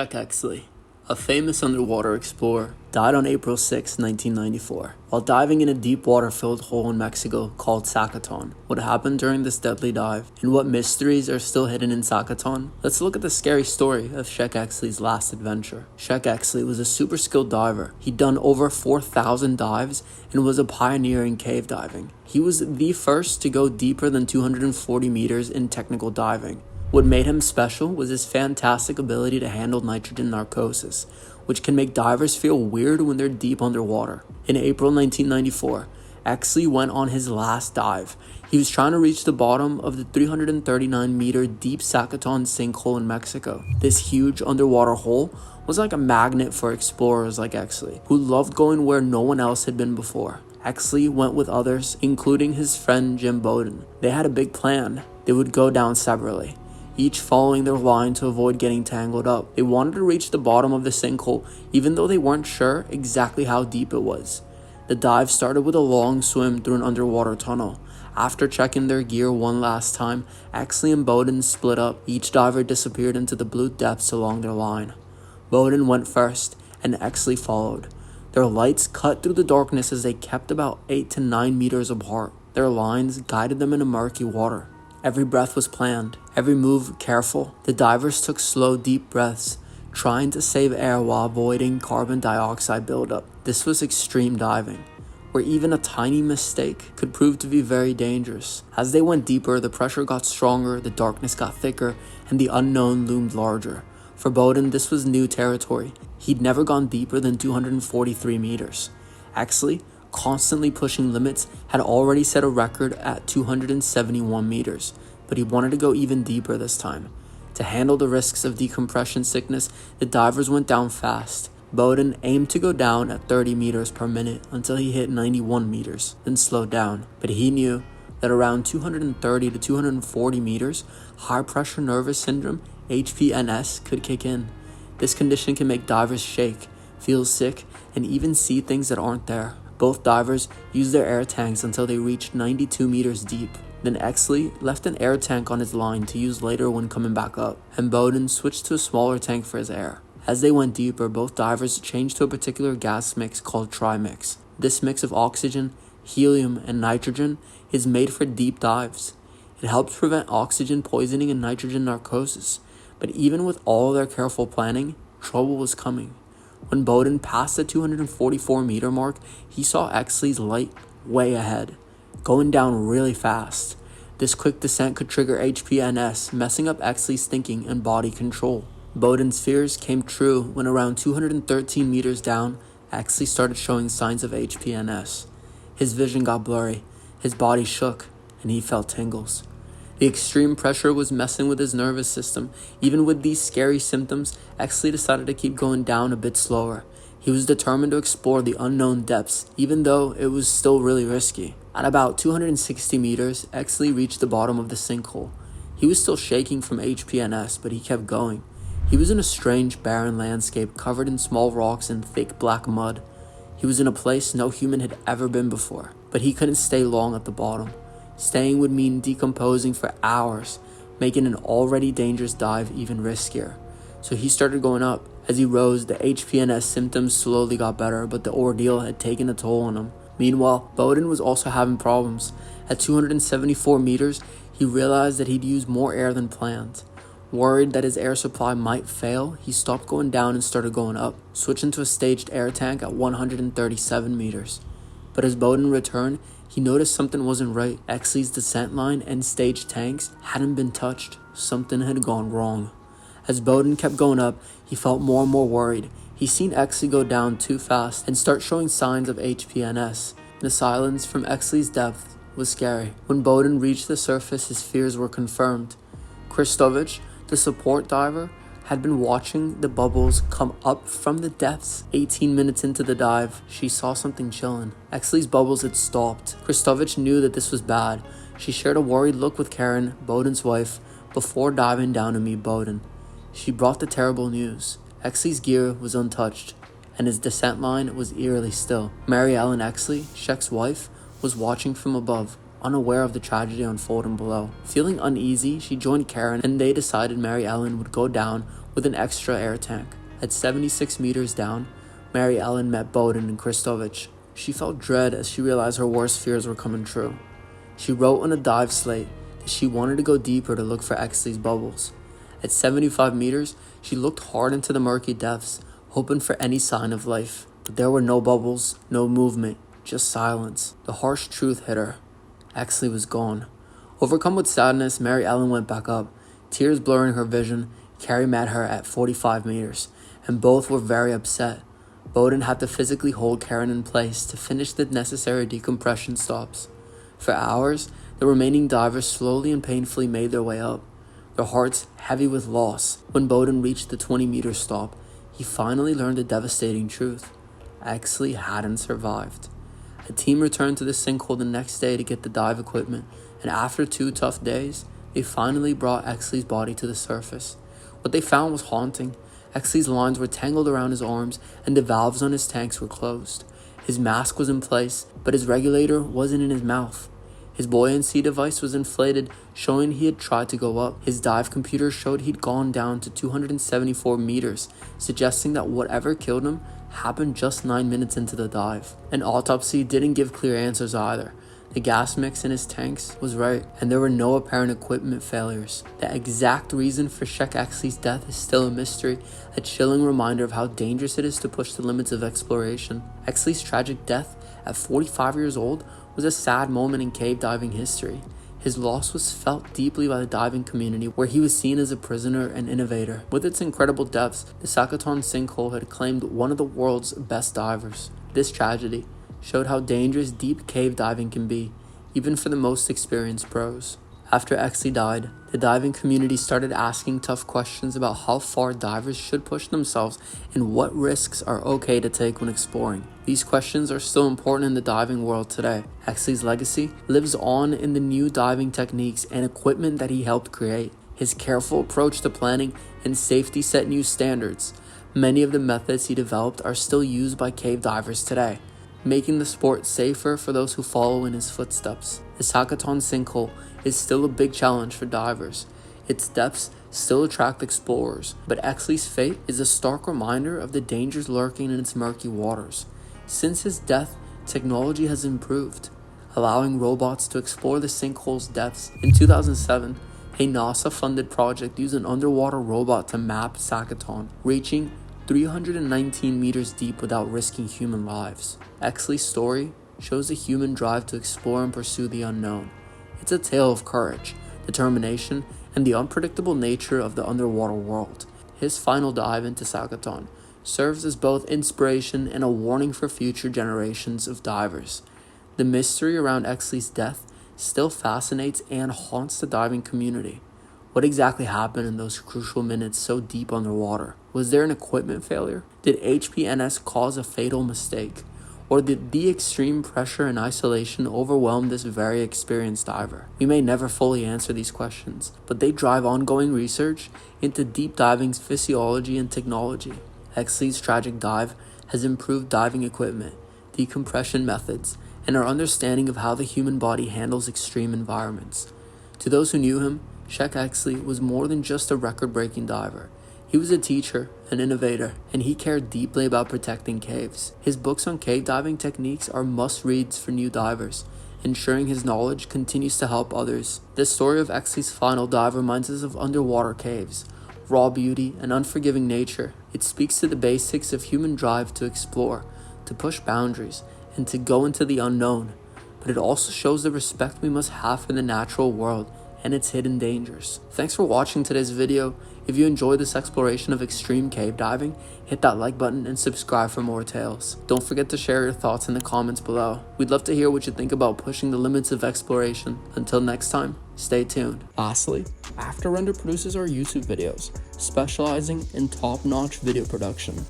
Sheck Exley, a famous underwater explorer, died on April 6, 1994, while diving in a deep water-filled hole in Mexico called Zacaton. What happened during this deadly dive, and what mysteries are still hidden in Zacaton? Let's look at the scary story of Sheck Exley's last adventure. Sheck Exley was a super skilled diver. He'd done over 4,000 dives and was a pioneer in cave diving. He was the first to go deeper than 240 meters in technical diving. What made him special was his fantastic ability to handle nitrogen narcosis, which can make divers feel weird when they're deep underwater. In April 1994, Exley went on his last dive. He was trying to reach the bottom of the 339-meter deep Zacaton sinkhole in Mexico. This huge underwater hole was like a magnet for explorers like Exley, who loved going where no one else had been before. Exley went with others, including his friend Jim Bowden. They had a big plan. They would go down separately, each following their line to avoid getting tangled up. They wanted to reach the bottom of the sinkhole, even though they weren't sure exactly how deep it was. The dive started with a long swim through an underwater tunnel. After checking their gear one last time, Exley and Bowden split up. Each diver disappeared into the blue depths along their line. Bowden went first, and Exley followed. Their lights cut through the darkness as they kept about 8 to 9 meters apart. Their lines guided them into murky water. Every breath was planned, every move careful. The divers took slow, deep breaths, trying to save air while avoiding carbon dioxide buildup. This was extreme diving, where even a tiny mistake could prove to be very dangerous. As they went deeper, the pressure got stronger, the darkness got thicker, and the unknown loomed larger. For Bowden, this was new territory. He'd never gone deeper than 243 meters. Exley, constantly pushing limits, had already set a record at 271 meters, but he wanted to go even deeper this time. To handle the risks of decompression sickness, the divers went down fast. Bowden aimed to go down at 30 meters per minute until he hit 91 meters, then slowed down. But he knew that around 230 to 240 meters, high-pressure nervous syndrome, HPNS, could kick in. This condition can make divers shake, feel sick, and even see things that aren't there. Both divers used their air tanks until they reached 92 meters deep. Then Exley left an air tank on his line to use later when coming back up, and Bowden switched to a smaller tank for his air. As they went deeper, both divers changed to a particular gas mix called trimix. This mix of oxygen, helium, and nitrogen is made for deep dives. It helps prevent oxygen poisoning and nitrogen narcosis. But even with all their careful planning, trouble was coming. When Bowden passed the 244 meter mark, he saw Exley's light way ahead, going down really fast. This quick descent could trigger HPNS, messing up Exley's thinking and body control. Bowden's fears came true when around 213 meters down, Exley started showing signs of HPNS. His vision got blurry, his body shook, and he felt tingles. The extreme pressure was messing with his nervous system. Even with these scary symptoms, Exley decided to keep going down a bit slower. He was determined to explore the unknown depths, even though it was still really risky. At about 260 meters, Exley reached the bottom of the sinkhole. He was still shaking from HPNS, but he kept going. He was in a strange, barren landscape covered in small rocks and thick black mud. He was in a place no human had ever been before, but he couldn't stay long at the bottom. Staying would mean decomposing for hours, making an already dangerous dive even riskier. So he started going up. As he rose, the HPNS symptoms slowly got better, but the ordeal had taken a toll on him. Meanwhile, Bowden was also having problems. At 274 meters, he realized that he'd used more air than planned. Worried that his air supply might fail, he stopped going down and started going up, switching to a staged air tank at 137 meters. But as Bowden returned, he noticed something wasn't right. Exley's descent line and stage tanks hadn't been touched. Something had gone wrong. As Bowden kept going up, he felt more and more worried. He seen Exley go down too fast and start showing signs of HPNS. The silence from Exley's depth was scary. When Bowden reached the surface, his fears were confirmed. Kristovich, the support diver, had been watching the bubbles come up from the depths. 18 minutes into the dive, she saw something chilling. Exley's bubbles had stopped. Kristovich knew that this was bad. She shared a worried look with Karen, Bowden's wife, before diving down to meet Bowden. She brought the terrible news. Exley's gear was untouched, and his descent line was eerily still. Mary Ellen Exley, Sheck's wife, was watching from above, unaware of the tragedy unfolding below. Feeling uneasy, she joined Karen, and they decided Mary Ellen would go down with an extra air tank. At 76 meters down, Mary Ellen met Bowden and Kristovich. She felt dread as she realized her worst fears were coming true. She wrote on a dive slate that she wanted to go deeper to look for Exley's bubbles. At 75 meters, she looked hard into the murky depths, hoping for any sign of life. But there were no bubbles, no movement, just silence. The harsh truth hit her. Exley was gone. Overcome with sadness, Mary Ellen went back up, tears blurring her vision. Carrie met her at 45 meters, and both were very upset. Bowden had to physically hold Karen in place to finish the necessary decompression stops. For hours, the remaining divers slowly and painfully made their way up, their hearts heavy with loss. When Bowden reached the 20-meter stop, he finally learned a devastating truth. Exley hadn't survived. A team returned to the sinkhole the next day to get the dive equipment, and after 2 tough days, they finally brought Exley's body to the surface. What they found was haunting. Exley's lines were tangled around his arms, and the valves on his tanks were closed. His mask was in place, but his regulator wasn't in his mouth. His buoyancy device was inflated, showing he had tried to go up. His dive computer showed he'd gone down to 274 meters, suggesting that whatever killed him happened just 9 minutes into the dive. An autopsy didn't give clear answers either. The gas mix in his tanks was right, and there were no apparent equipment failures. The exact reason for Sheck Exley's death is still a mystery, a chilling reminder of how dangerous it is to push the limits of exploration. Exley's tragic death at 45 years old was a sad moment in cave diving history. His loss was felt deeply by the diving community, where he was seen as a prisoner and innovator. With its incredible depths, the Zacaton sinkhole had claimed one of the world's best divers. This tragedy showed how dangerous deep cave diving can be, even for the most experienced pros. After Exley died, the diving community started asking tough questions about how far divers should push themselves and what risks are okay to take when exploring. These questions are still important in the diving world today. Exley's legacy lives on in the new diving techniques and equipment that he helped create. His careful approach to planning and safety set new standards. Many of the methods he developed are still used by cave divers today, making the sport safer for those who follow in his footsteps. The Sacaton sinkhole is still a big challenge for divers. Its depths still attract explorers, but Exley's fate is a stark reminder of the dangers lurking in its murky waters. Since his death, technology has improved, allowing robots to explore the sinkhole's depths. In 2007, a NASA-funded project used an underwater robot to map Zacaton, reaching 319 meters deep without risking human lives. Exley's story shows a human drive to explore and pursue the unknown. It's a tale of courage, determination, and the unpredictable nature of the underwater world. His final dive into Zacaton serves as both inspiration and a warning for future generations of divers. The mystery around Exley's death still fascinates and haunts the diving community. What exactly happened in those crucial minutes so deep underwater? Was there an equipment failure? Did HPNS cause a fatal mistake? Or did the extreme pressure and isolation overwhelm this very experienced diver? We may never fully answer these questions, but they drive ongoing research into deep diving's physiology and technology. Exley's tragic dive has improved diving equipment, decompression methods, and our understanding of how the human body handles extreme environments. To those who knew him, Sheck Exley was more than just a record-breaking diver. He was a teacher, an innovator, and he cared deeply about protecting caves. His books on cave diving techniques are must-reads for new divers, ensuring his knowledge continues to help others. The story of Exley's final dive reminds us of underwater caves, raw beauty, and unforgiving nature. It speaks to the basics of human drive to explore, to push boundaries, and to go into the unknown. But it also shows the respect we must have for the natural world and its hidden dangers. Thanks for watching today's video. If you enjoyed this exploration of extreme cave diving, hit that like button and subscribe for more tales. Don't forget to share your thoughts in the comments below. We'd love to hear what you think about pushing the limits of exploration. Until next time, stay tuned. Lastly, Afterrender produces our YouTube videos, specializing in top-notch video production.